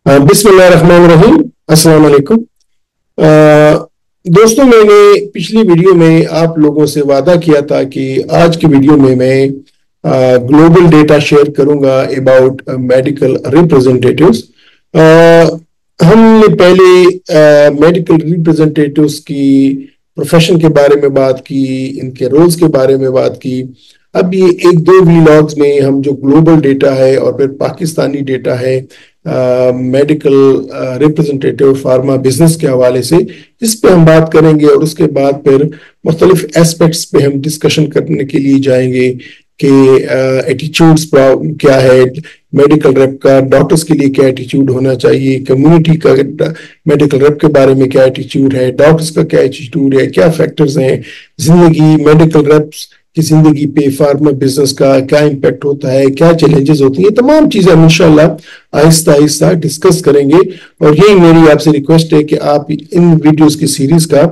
बिस्मिल्लाहिर्रहमानिर्रहीम। अस्सलाम वालेकुम। दोस्तों, मैंने पिछली वीडियो में आप लोगों से वादा किया था कि आज की वीडियो में मैं ग्लोबल डेटा शेयर करूंगा अबाउट मेडिकल रिप्रेजेंटेटिव्स। हमने पहले मेडिकल रिप्रेजेंटेटिव्स की प्रोफेशन के बारे में बात की, इनके रोल्स के बारे में बात की। अब ये एक दो व्लॉग्स में हम जो ग्लोबल डेटा है और फिर पाकिस्तानी डेटा है मेडिकल रिप्रेजेंटेटिव फार्मा बिजनेस के हवाले से, इस पे हम बात करेंगे और उसके बाद फिर मुख्तलिफ एस्पेक्ट्स पे हम डिस्कशन करने के लिए जाएंगे कि एटीट्यूड्स क्या है मेडिकल रेप का, डॉक्टर्स के लिए क्या एटीट्यूड होना चाहिए, कम्युनिटी का मेडिकल रेप के बारे में क्या एटीट्यूड है, डॉक्टर्स का क्या एटीट्यूड है, क्या फैक्टर्स हैं जिंदगी मेडिकल रेप्स की जिंदगी पे फार्मा बिजनेस का क्या इम्पैक्ट होता है, क्या चैलेंजेस होती है, तमाम चीजें हम इंशाल्लाह आहिस्ता आहिस्ता डिस्कस करेंगे। और यही मेरी आपसे रिक्वेस्ट है कि आप इन वीडियोस की सीरीज का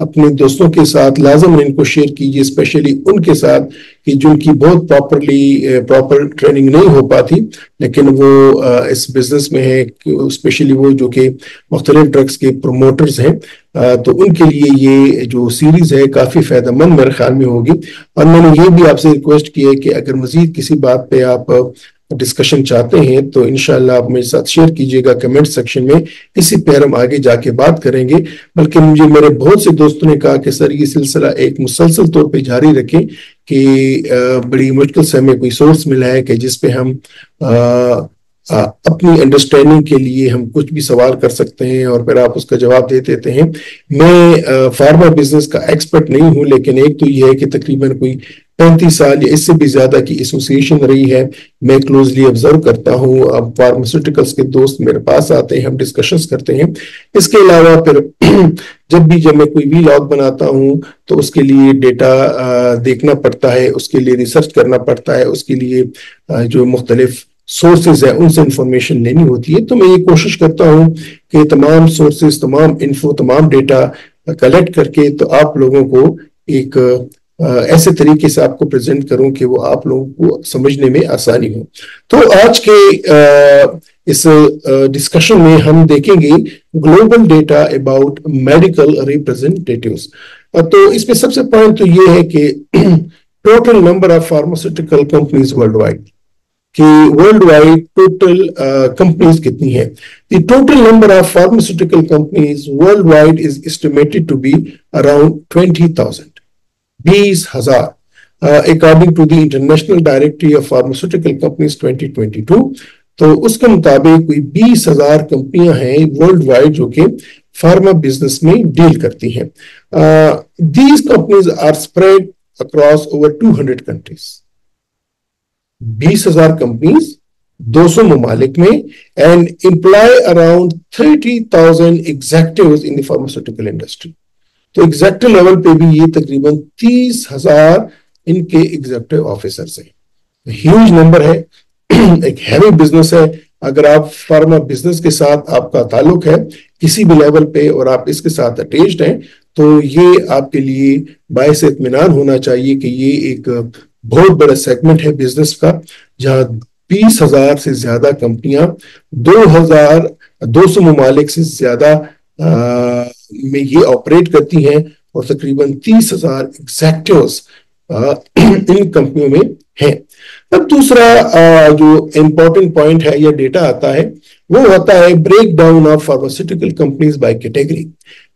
अपने दोस्तों के साथ लाजम इनको शेयर कीजिए, स्पेशली उनके साथ कि जिनकी बहुत प्रॉपर ट्रेनिंग नहीं हो पाती लेकिन वो इस बिजनेस में है, स्पेशली वो जो कि मुख्तलिफ ड्रग्स के प्रोमोटर्स हैं। तो उनके लिए ये जो सीरीज है काफी फायदेमंद मेरे ख्याल में होगी। और मैंने ये भी आपसे रिक्वेस्ट की है कि अगर मजीद किसी बात पे आप डिस्कशन चाहते हैं तो इंशाल्लाह आप मेरे साथ शेयर कीजिएगा कमेंट सेक्शन में, इसी पे हम आगे जाके बात करेंगे। बल्कि मुझे मेरे बहुत से दोस्तों ने कहा कि सर ये सिलसिला एक मुसलसल तौर पे जारी रखें कि बड़ी मुश्किल से हमें कोई सोर्स मिला है कि जिसपे हम अपनी अंडरस्टैंडिंग के लिए हम कुछ भी सवाल कर सकते हैं और फिर आप उसका जवाब दे देते हैं। मैं फार्मा बिजनेस का एक्सपर्ट नहीं हूं, लेकिन एक तो यह है कि तकरीबन कोई 35 साल या इससे भी ज्यादा की एसोसिएशन रही है, मैं क्लोजली ऑब्जर्व करता हूं। अब फार्मास्यूटिकल्स के दोस्त मेरे पास आते हैं, हम डिस्कशंस करते हैं। इसके अलावा फिर जब मैं कोई व्लॉग बनाता हूं तो उसके लिए डेटा देखना पड़ता है, उसके लिए रिसर्च करना पड़ता है, उसके लिए जो मुख्तलिफ सोर्सेज है उनसे इंफॉर्मेशन लेनी होती है। तो मैं ये कोशिश करता हूं कि तमाम सोर्सेज, तमाम इन्फो, तमाम डेटा कलेक्ट करके तो आप लोगों को एक ऐसे तरीके से आपको प्रेजेंट करूं कि वो आप लोगों को समझने में आसानी हो। तो आज के इस डिस्कशन में हम देखेंगे global data about medical representatives. तो इसमें सबसे पॉइंट तो ये है कि total number of pharmaceutical companies worldwide, कि वर्ल्ड वाइड टोटल कंपनीज कितनी है। The total number of pharmaceutical companies worldwide is estimated to be around 20,000, 20,000 according to the international directory of pharmaceutical companies 2022। तो उसके मुताबिक कोई 20,000 कंपनियां हैं world wide जो कि फार्मा बिजनेस में डील करती हैं। These companies are spread across over 200 countries. 20,000 companies 200 ममालिक में and employ around 30,000 executives in the pharmaceutical industry. तो एग्जेक्टिव लेवल पे भी ये तकरीबन 30,000 इनके एग्जेक्टिव ऑफिसर्स हैं। ह्यूज नंबर है, एक हैवी बिजनेस है। अगर आप फार्मा बिजनेस के साथ आपका ताल्लुक है किसी भी लेवल पे और आप इसके साथ अटैच्ड हैं तो ये आपके लिए बायस इत्मीनान होना चाहिए कि ये एक बहुत बड़ा सेगमेंट है बिजनेस का, जहां 20,000 से ज्यादा कंपनियां 2,200 ममालिक से ज्यादा में ये ऑपरेट करती हैं और तकरीबन 30,000 एग्जेक्टिव्स इन कंपनियों में हैं। अब दूसरा जो इंपॉर्टेंट पॉइंट है या डेटा आता है वो होता है breakdown of pharmaceutical companies by category.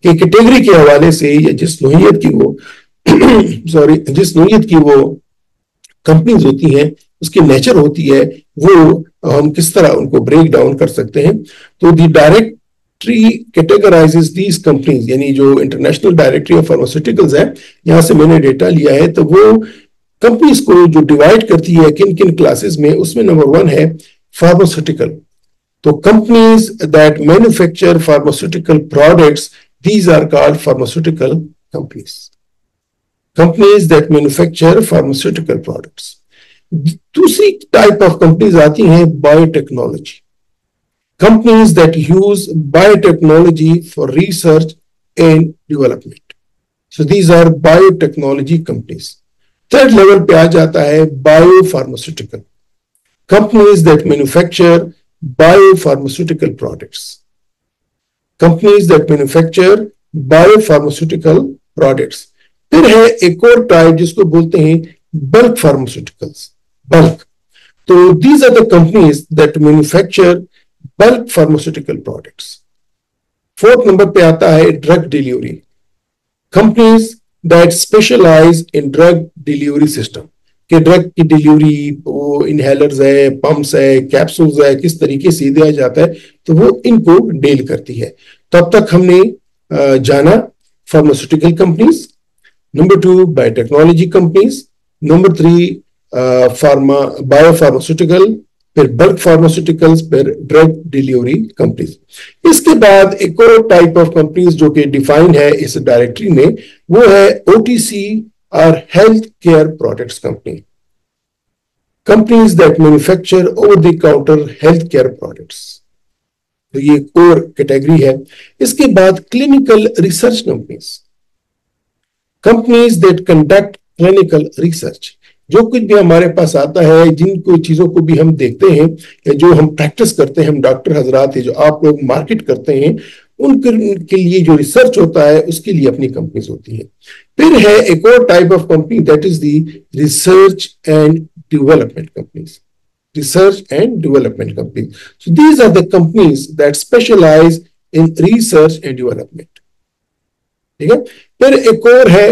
कि कैटेगरी के हवाले से या जिस नोयत की वो जिस नोयत की वो कंपनीज होती हैं, उसकी नेचर होती है, वो हम किस तरह उनको ब्रेक डाउन कर सकते हैं। तो the directory categorises these companies, यानी जो इंटरनेशनल डायरेक्टरी ऑफ फार्मास्यूटिकल्स है, यहां से मैंने डेटा लिया है। तो वो कंपनीज को जो डिवाइड करती है किन किन क्लासेस में, उसमें नंबर 1 है फार्मास्यूटिकल। तो companies that manufacture pharmaceutical products, these are called pharmaceutical companies. Companies that manufacture pharmaceutical products. दूसरी टाइप ऑफ कंपनीज आती हैं biotechnology, companies that use biotechnology for research and development. So these are biotechnology companies. Third level पे आ जाता है biopharmaceutical, companies that manufacture biopharmaceutical products, companies that manufacture biopharmaceutical products. फिर है एक और टाइप जिसको बोलते हैं बल्क फार्मास्यूटिकल्स, बल्क। तो these are the companies that manufacture bulk pharmaceutical products. Fourth number पे आता है drug delivery, companies that specialize in drug delivery system, कि ड्रग की डिलीवरी, वो इनहेलर्स है, पंप्स है, कैप्सूल्स है, किस तरीके से दिया जाता है, तो वो इनको डील करती है। तो अब तक हमने जाना pharmaceutical companies, number 2 biotechnology companies, number 3 biopharmaceutical, फिर बल्क फार्मास्यूटिकल्स, फिर ड्रग डिलीवरी कंपनीज। इसके बाद एक और टाइप ऑफ कंपनीज जो कि डिफाइन है इस डायरेक्टरी में, वो है ओटीसी और health care products company, companies that manufacture over the counter health care products. तो ये एक और कैटेगरी है। इसके बाद clinical research companies, companies that conduct clinical research, जो कुछ भी हमारे पास आता है, जिन कोई चीजों को भी हम देखते हैं या जो हम प्रैक्टिस करते हैं, हम डॉक्टर हजरात है, जो आप लोग मार्केट करते हैं, उनके लिए जो रिसर्च होता है उसके लिए अपनी कंपनीज होती है। फिर है एक और type of company, that is the research and development companies, research and development companies. So these are the companies that specialize in research and development. ठीक है। फिर एक और है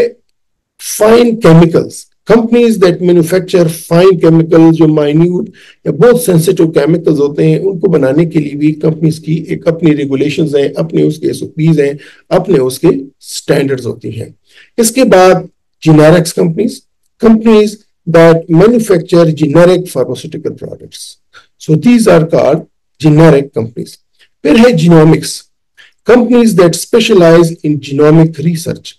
fine chemicals, companies that manufacture fine chemical, जो minute या बहुत sensitive chemicals होते हैं, उनको बनाने के लिए भी कंपनीज की एक अपनी रेगुलेशंस हैं, अपने उसके एसओपीज हैं, अपने उसके स्टैंडर्ड्स होती हैं। इसके बाद generics companies, companies that manufacture generic pharmaceutical products. So these are called generic companies. फिर है genomics, companies that specialize in genomic research.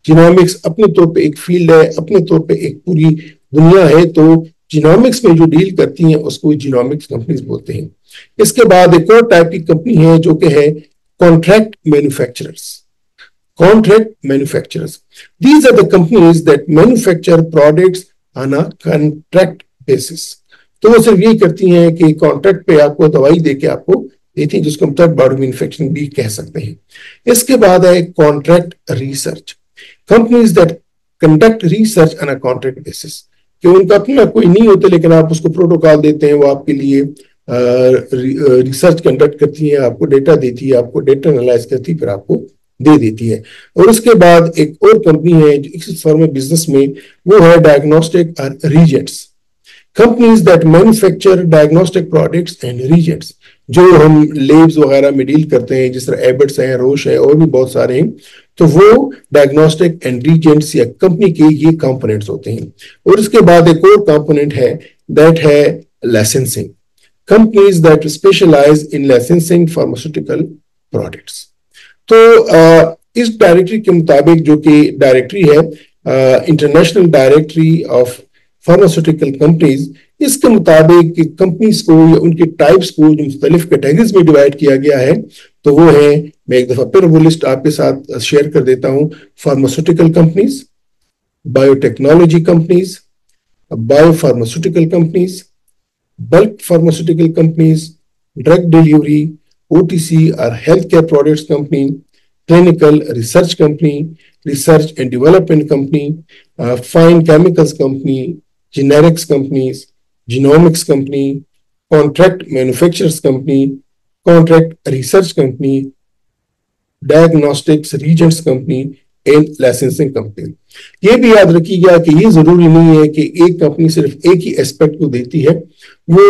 Genomics अपने तौर पे एक फील्ड है, अपने तौर पे एक पूरी दुनिया है, तो genomics में जो डील करती हैं उसको genomics companies बोलते हैं। इसके बाद एक और टाइप की कंपनी है जो कि है contract manufacturers. Contract manufacturers. These are the companies that manufacture products on a contract basis. तो वो सिर्फ यही करती हैं कि कॉन्ट्रैक्ट पे आपको दवाई देके आपको देती हैं, जिसको हम थर्ड पार्टी मैन्युफैक्चरिंग भी कह सकते हैं। इसके बाद है contract research, companies that conduct research on a contract basis, कि उनका अपना कोई नहीं होता, लेकिन आप उसको प्रोटोकॉल देते हैं, वो आपके लिए रिसर्च कंडक्ट करती है, आपको डेटा देती है, आपको डेटा एनालाइज करती है, फिर आपको दे देती है। और उसके बाद एक और कंपनी है जो इस फॉर्म में बिजनेस में, वो है डायग्नोस्टिक और Regents, companies that manufacture diagnostic products and Regents, जो हम लेब्स वगैरह में डील करते हैं, जिस तरह एबट्स है, रोश है, और भी बहुत सारे हैं, तो वो डायग्नोस्टिक एंड रीजेंट्स या कंपनी के ये कंपोनेंट्स होते हैं। और इसके बाद एक और कंपोनेंट है, दैट है licensing, companies that specialize in licensing pharmaceutical products. तो इस डायरेक्टरी के मुताबिक, जो कि डायरेक्टरी है international directory of pharmaceutical companies, इसके मुताबिक कंपनीज को या उनके टाइप्स को जो मुख्तलिफ कैटेगरीज में डिवाइड किया गया है, तो वो है, मैं एक दफा फिर वो लिस्ट आपके साथ शेयर कर देता हूं। Pharmaceutical companies, biotechnology companies, biopharmaceutical companies, bulk pharmaceutical companies, drug delivery, OTC or healthcare products company, clinical research company, research and development company, fine chemicals company, generics companies, genomics company, contract manufacturers company, contract research company, diagnostics reagents company and licensing company. ये भी याद रखिएगा कि ये जरूरी नहीं है कि एक कंपनी सिर्फ एक ही एस्पेक्ट को देती है, वो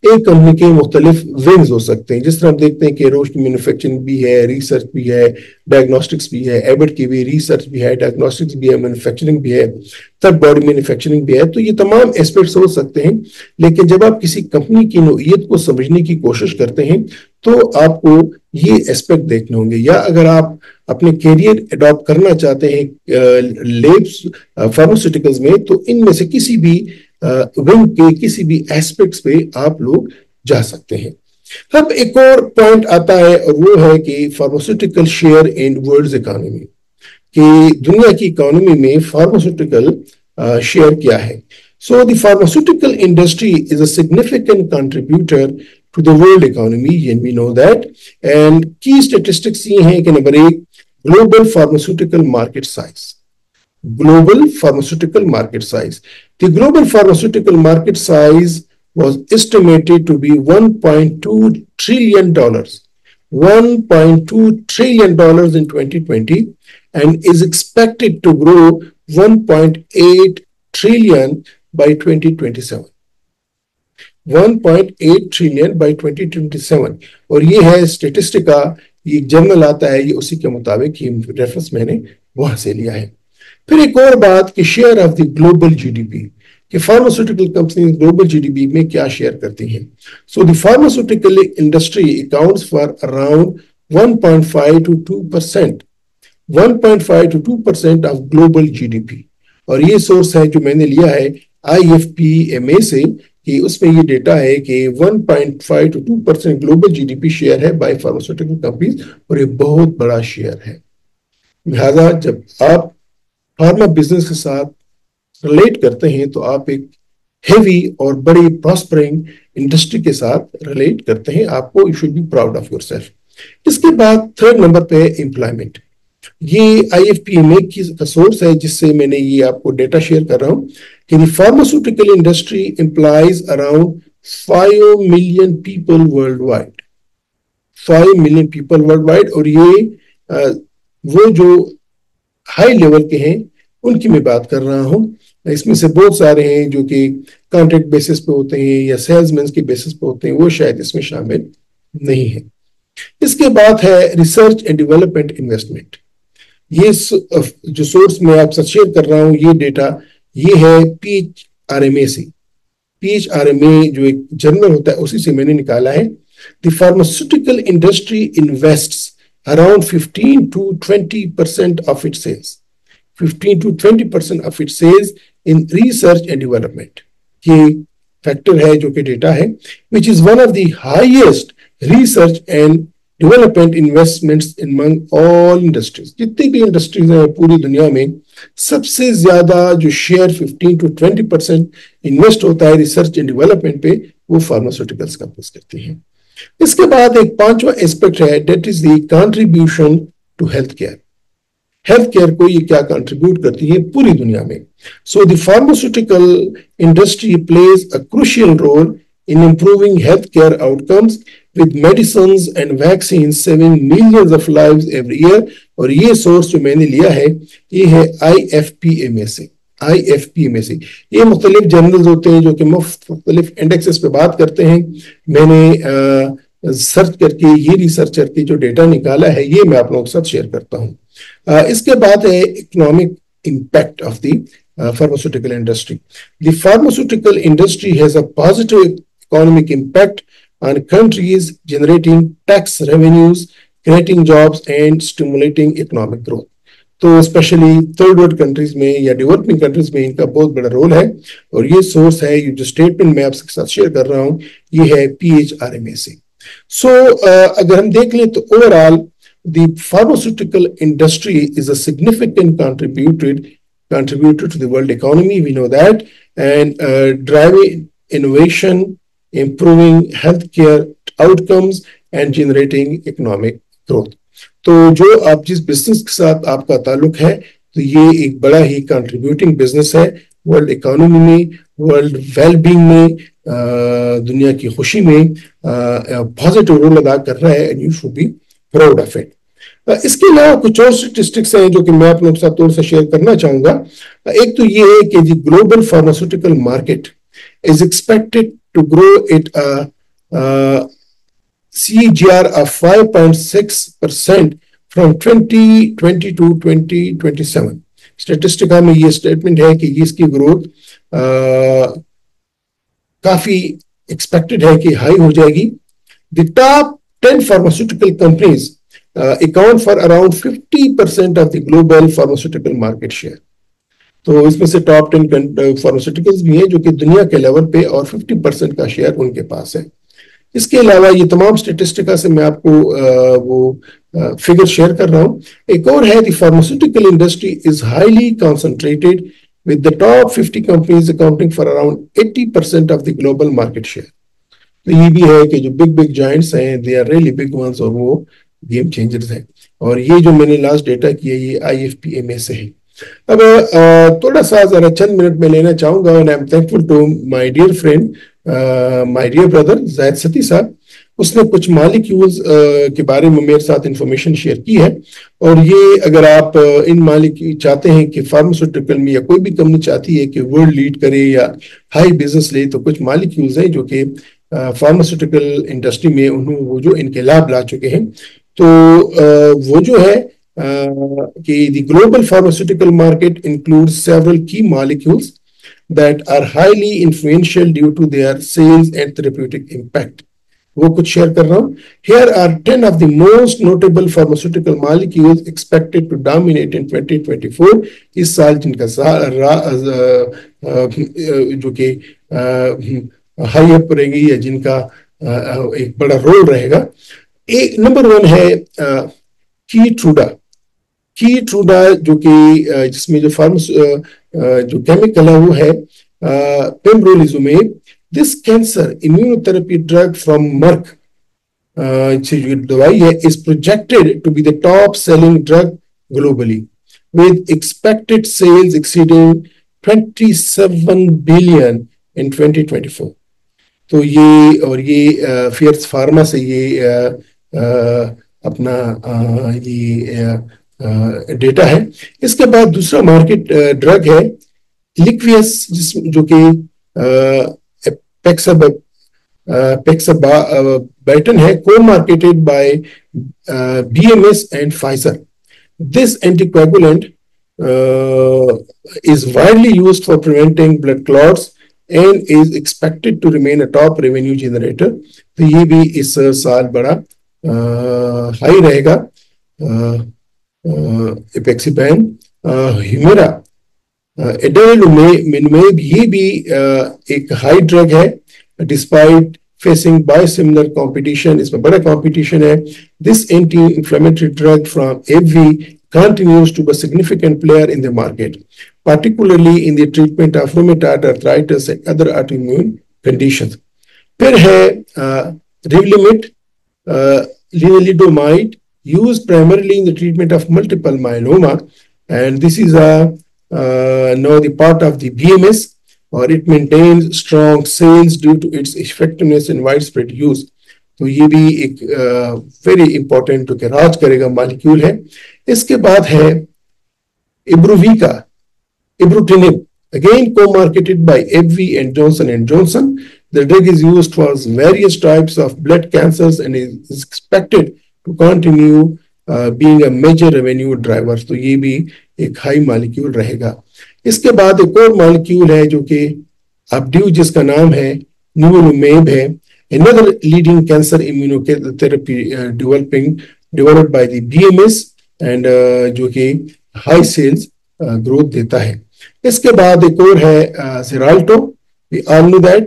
एक कंपनी के मुख्तलिफ विंग्स हो सकते हैं। जिस तरह हम देखते हैं कि रोश की मैन्युफैक्चरिंग भी है, रिसर्च भी है, डायग्नोस्टिक्स भी है, एबट की भी रिसर्च भी है, डायग्नोस्टिक्स भी है, मैन्युफैक्चरिंग भी है, थर्ड बॉडी मैन्युफैक्चरिंग भी है। तो ये तमाम एस्पेक्ट्स हो सकते हैं, लेकिन जब आप किसी कंपनी की नोयत को समझने की कोशिश करते हैं तो आपको ये एस्पेक्ट देखने होंगे। या अगर आप अपने कैरियर अडॉप्ट करना चाहते हैं लेब्स फार्मास्यूटिकल्स में, तो इनमें से किसी भी विंग के किसी भी एस्पेक्ट्स पे आप लोग जा सकते हैं। अब एक और पॉइंट आता है, और वो है कि pharmaceutical share in world economy, कि दुनिया की इकोनॉमी में फार्मास्यूटिकल शेयर क्या है। सो the pharmaceutical industry is a significant contributor to the world economy, and we know that. And key statistics ये हैं कि नंबर एक, global pharmaceutical market size. Global pharmaceutical market size. The global pharmaceutical market size was estimated to be $1.2 trillion. $1.2 trillion in 2020 and is expected to grow 1.8 trillion by 2027. 1.8 trillion by 2027। और ये है स्टेटिस्टिका, ये journal आता है, ये उसी के मुताबिक ये रेफरेंस मैंने वहां से लिया है। फिर एक और बात कि share of the global GDP, कि फार्मास्यूटिकल कंपनीज ग्लोबल जीडीपी में क्या शेयर करती हैं। सो the pharmaceutical industry accounts for around 1.5 to 2%, 1.5 to 2% of global GDP. और ये सोर्स है जो मैंने लिया है IFPMA से, कि उसमें ये डेटा है कि 1.5 to 2% ग्लोबल जीडीपी शेयर है बाय फार्मास्यूटिकल कंपनीज, और ये बहुत बड़ा शेयर है। लिहाजा जब आप फार्मा बिजनेस के साथ रिलेट करते हैं तो आप एक हेवी और बड़ी प्रॉस्परिंग इंडस्ट्री के साथ रिलेट करते हैं, आपको you should be proud of yourself. इसके बाद थर्ड नंबर पे एम्प्लॉयमेंट, ये IFPMA की सोर्स है जिससे मैंने ये आपको डेटा शेयर कर रहा हूं कि the pharmaceutical industry employees around 5 million people world wide, 5 million people world wide. और ये वो जो हाई लेवल के हैं उनकी मैं बात कर रहा हूं। इसमें से बहुत सारे हैं जो कि कॉन्ट्रैक्ट बेसिस पे होते हैं या सेल्समैन के बेसिस पे होते हैं, वो शायद इसमें शामिल नहीं है। इसके बाद है रिसर्च एंड डेवलपमेंट इन्वेस्टमेंट। ये जो सोर्स मैं आपसे शेयर कर रहा हूं, ये डेटा ये है PHRMA से। PHRMA जो एक जर्नल होता है उसी से मैंने निकाला है। The pharmaceutical industry invests around 15 to 20% of its sales, 15 to 20% of its sales in research and development. ये फैक्टर है जो कि डेटा है, which is one of the highest research and development investments among all industries. जितनी भी industries हैं पूरी दुनिया में, सबसे ज्यादा जो शेयर 15 to 20% इन्वेस्ट होता है रिसर्च एंड डेवलपमेंट पे, वो फार्मास्यूटिकल्स कंपनीज करती हैं। इसके बाद एक पांचवा एस्पेक्ट है, that is the contribution to health care. Health care को ये क्या कंट्रीब्यूट करती है पूरी दुनिया में। So the pharmaceutical industry plays a crucial role in improving health care outcomes with medicines and vaccine saving millions of lives every year. और ये सोर्स जो मैंने लिया है ये है IFPMA से। IFPMA से ये मुख्तलिफ जर्नल्स होते हैं जो कि मुख्तलिफ इंडेक्सेस पे बात करते हैं। मैंने सर्च करके ये रिसर्च करके जो डेटा निकाला है ये मैं आप लोगों के साथ शेयर करता हूँ। इसके बाद है economic impact of the pharmaceutical industry. The pharmaceutical industry has a positive economic impact on countries, generating tax revenues, creating jobs and stimulating economic growth. तो स्पेशली थर्ड वर्ल्ड कंट्रीज में या डेवलपिंग कंट्रीज में इनका बहुत बड़ा role है। और ये सोर्स है, ये जो स्टेटमेंट मैं आपके साथ शेयर कर रहा हूँ ये है PHRMA से। सो अगर हम देख लें तो overall the pharmaceutical industry is a significant contributor to the world economy, we know that, and driving innovation, improving healthcare outcomes and generating economic growth. तो जो आप जिस बिजनेस के साथ आपका ताल्लुक है तो ये एक बड़ा ही कंट्रीब्यूटिंग बिजनेस है वर्ल्ड इकोनॉमी में, वर्ल्ड वेलबींग में, दुनिया की खुशी में पॉजिटिव रोल अदा कर रहा है, and you should be proud of it. इसके अलावा कुछ और स्टैटिस्टिक्स हैं जो कि मैं आप लोगों के साथ थोड़ा सा शेयर करना चाहूंगा। एक तो ये है कि the global pharmaceutical market is expected to grow it CAGR of 5.6% from 2020 to 2027। Statista में ये स्टेटमेंट है कि इसकी ग्रोथ काफी एक्सपेक्टेड है कि हाई हो जाएगी। The top 10 pharmaceutical companies account for around 50% of the global pharmaceutical market share। तो इसमें से टॉप 10 फार्मास्यूटिकल्स भी हैं जो कि दुनिया के लेवल पे और 50% का शेयर उनके पास है। इसके अलावा ये तमाम स्टेटिस्टिका से मैं आपको वो फिगर शेयर कर रहा हूँ। एक और है, the pharmaceutical industry is highly concentrated with the top 50 companies accounting for around 80% of the global market share. तो ये भी है कि जो बिग बिग जायंट्स हैं they are really big ones और वो गेम चेंजर्स हैं। और ये जो मैंने लास्ट डेटा किया ये IFPMA से है। अब थोड़ा सा जरा चंद मिनट में लेना चाहूंगा और I am thankful to my dear friend, my dear brother Zayed Sati साहब। उसने कुछ मालिक्यूल्स के बारे में मेरे साथ इंफॉर्मेशन शेयर की है। और ये अगर आप इन मालिक्यूल चाहते हैं कि फार्मास्यूटिकल में या कोई भी कंपनी चाहती है कि वर्ल्ड लीड करे या हाई बिजनेस ले, तो कुछ मालिक्यूल्स हैं जो कि फार्मास्यूटिकल इंडस्ट्री में उन्होंने वो जो इनकलाब ला चुके हैं। तो वो जो है कि the global pharmaceutical market includes several key molecules that are highly influential due to their sales and therapeutic impact. वो कुछ शेयर कर रहा हूँ। Here are 10 of the most notable pharmaceutical molecules expected to dominate in 2024. इस साल जिनका जो कि हाई अप रहेगी या जिनका एक बड़ा रोल रहेगा। एक नंबर 1 है कीट्रूडा जो कि जिसमें जो जो केमिकल है वो है pembrolizumab. This cancer immunotherapy drug from Merck जो दवाई है is projected to be the top selling drug globally with expected sales exceeding 27 billion in 2024। तो ये फियर्स फार्मा से ये अपना ये डेटा है। इसके बाद दूसरा मार्केट ड्रग है लिक्वियस जो कि पेक्साबाइटन है, को marketed bye BMS and Pfizer. This anticoagulant is widely used for preventing blood clots and is expected to remain a top revenue generator। तो ये भी इस साल बड़ा हाई रहेगा। एपेक्सिपैन, ह्यूमेरा, एडेलुमिब ये भी एक हाई ड्रग है डिस्पाइट facing biosimilar competition। इसमें बड़ा competition है। This anti-inflammatory drug from AbbVie continues to be a significant player in the market, particularly in the treatment of rheumatoid arthritis and other autoimmune conditions। फिर है Revlimid, lenalidomide, used primarily in the treatment of multiple myeloma, and this is now the part of the BMS, और it maintains strong sales due to its effectiveness and widespread use। तो ये भी एक very important के राज करेगा molecule है। इसके बाद है इब्रुविका, ibrutinib, again co-marketed by AbbVie and Johnson & Johnson। The drug is used for various types of blood cancers and is expected to continue being a major revenue driver। तो ये भी एक हाई मॉलिक्यूल रहेगा। इसके बाद एक और मॉलिक्यूल है जो कि अपड्यू जिसका नाम है निवोलुमेब है, another leading cancer immunotherapy developed by the BMS and जो कि हाई सेल्स ग्रोथ देता है। इसके बाद एक और है Xarelto, we all know that,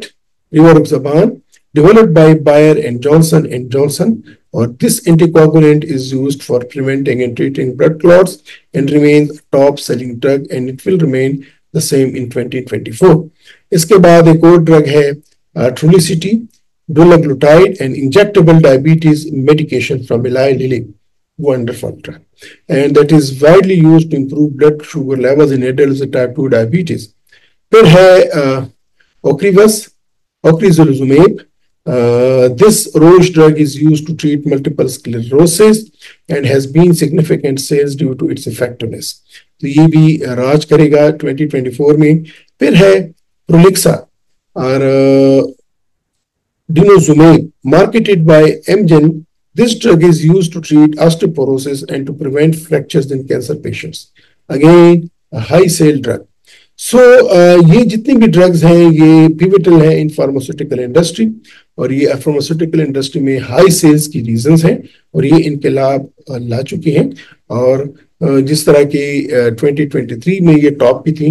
rivaroxaban, developed by Bayer and Johnson & Johnson, or this anticoagulant is used for preventing and treating blood clots and remains a top selling drug and it will remain the same in 2024। इसके बाद एक और drug है Trulicity, dulaglutide, and injectable diabetes medication from Eli Lilly, wonderful drug, and that is widely used to improve blood sugar levels in adults with type 2 diabetes। फिर है ocrelizumab। This Roche drug is used to treat multiple sclerosis and has been significant sales due to its effectiveness। तो ये भी राज करेगा 2024 में। फिर है Prolixa और denosumab, marketed by Amgen। This drug is used to treat osteoporosis and to prevent fractures in cancer patients, again a high sale drug। सो ये जितनी भी ड्रग्स हैं ये पिवटल है इन फार्मास्यूटिकल इंडस्ट्री, और ये फार्मास्यूटिकल इंडस्ट्री में हाई सेल्स की रीजंस हैं और ये इनके लाभ ला चुकी हैं। और जिस तरह की 2023 में ये टॉप पे थी,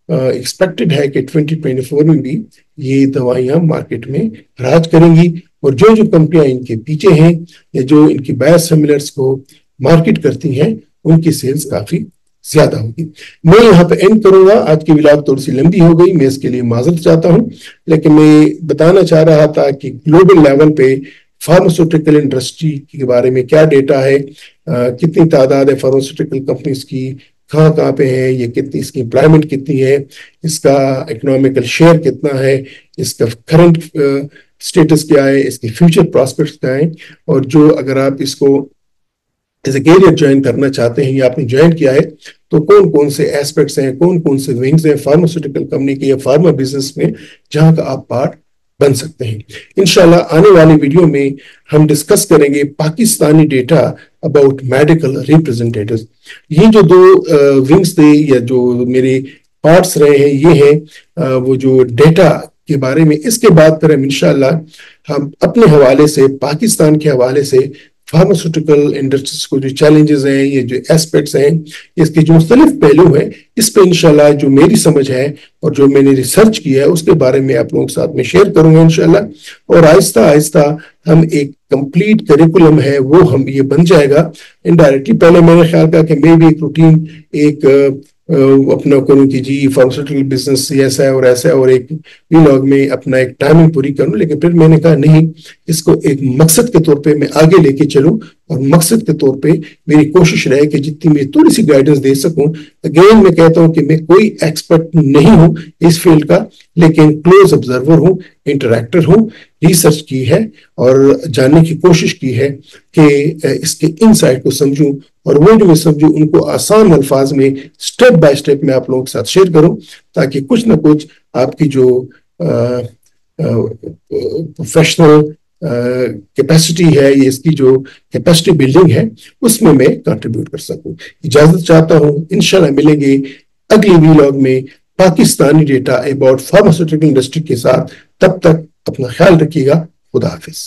एक्सपेक्टेड है कि 2024 में भी ये दवाइयां मार्केट में राज करेंगी। और जो जो कंपनियां इनके पीछे हैं या जो इनकी बायोसिमिलर्स को मार्केट करती हैं उनकी सेल्स काफी ज्यादा होगी। मैं यहाँ पे एंड करूंगा, आज की विलाद थोड़ी सी लंबी हो गई, मैं इसके लिए माजरत चाहता हूँ, लेकिन मैं बताना चाह रहा था कि ग्लोबल लेवल पे फार्मास्यूटिकल इंडस्ट्री के बारे में क्या डेटा है, कितनी तादाद है फार्मास्यूटिकल कंपनीज की, कहाँ कहाँ पे है ये, कितनी इसकी एम्प्लॉयमेंट कितनी है, इसका इकोनॉमिकल शेयर कितना है, इसका करंट स्टेटस क्या है, इसके फ्यूचर प्रॉस्पेक्ट्स क्या है, और जो अगर आप इसको एज ए कैरियर ज्वाइन करना चाहते हैं या आपने ज्वाइन किया है, तो कौन कौन से एस्पेक्ट्स हैं, कौन कौन से विंग्स हैं फार्मास्यूटिकल कंपनी के या फार्मा बिजनेस में, जहां का आप पार्ट बन सकते हैं। इंशाल्लाह आने वाली वीडियो में हम डिस्कस करेंगे Pakistani data about medical representatives. ये जो दो विंग्स थे या जो मेरे पार्ट्स रहे हैं, ये हैं वो जो डेटा के बारे में। इसके बाद फिर हम इंशाल्लाह हम अपने हवाले से, पाकिस्तान के हवाले से फार्मास्यूटिकल इंडस्ट्रीज को जो चैलेंजेस हैं, ये जो एस्पेक्ट्स हैं, इसके जो मुख्तलिफ पहलू हैं, इस पे इंशाल्लाह जो मेरी समझ है और जो मैंने रिसर्च किया है उसके बारे में आप लोगों के साथ में शेयर करूंगा इंशाल्लाह। और आहिस्ता आहिस्ता हम एक कंप्लीट करिकुलम है वो हम ये बन जाएगा इनडायरेक्टली। पहले मैंने ख्याल किया कि मैं भी एक रूटीन एक अपना करूं कि जी फार्मास्यूटिकल बिजनेस ऐसा है और ऐसा है, और एक व्लॉग में अपना एक टाइमिंग पूरी करूं, लेकिन फिर मैंने कहा नहीं, इसको एक मकसद के तौर पे मैं आगे लेके चलूं, और मकसद के तौर पे मेरी कोशिश रहे कि जितनी मैं थोड़ी सी गाइडेंस दे सकूं। अगेन मैं कहता हूं कि मैं कोई एक्सपर्ट नहीं हूं इस फील्ड का, लेकिन क्लोज ऑब्जर्वर हूं, इंटरैक्टर हूं, रिसर्च की है और जानने की कोशिश की है कि इसके इनसाइट को समझूं, और वो जो मैं समझूं उनको आसान अल्फाज में स्टेप बाय स्टेप मैं आप लोगों के साथ शेयर करूं, ताकि कुछ ना कुछ आपकी जो प्रोफेशनल कैपेसिटी है, ये इसकी जो कैपेसिटी बिल्डिंग है, उसमें मैं कंट्रीब्यूट कर सकूं। इजाजत चाहता हूं, इंशाल्लाह मिलेंगे अगली वीलॉग में Pakistani data about pharmaceutical industry के साथ। तब तक अपना ख्याल रखिएगा। खुदा हाफिज।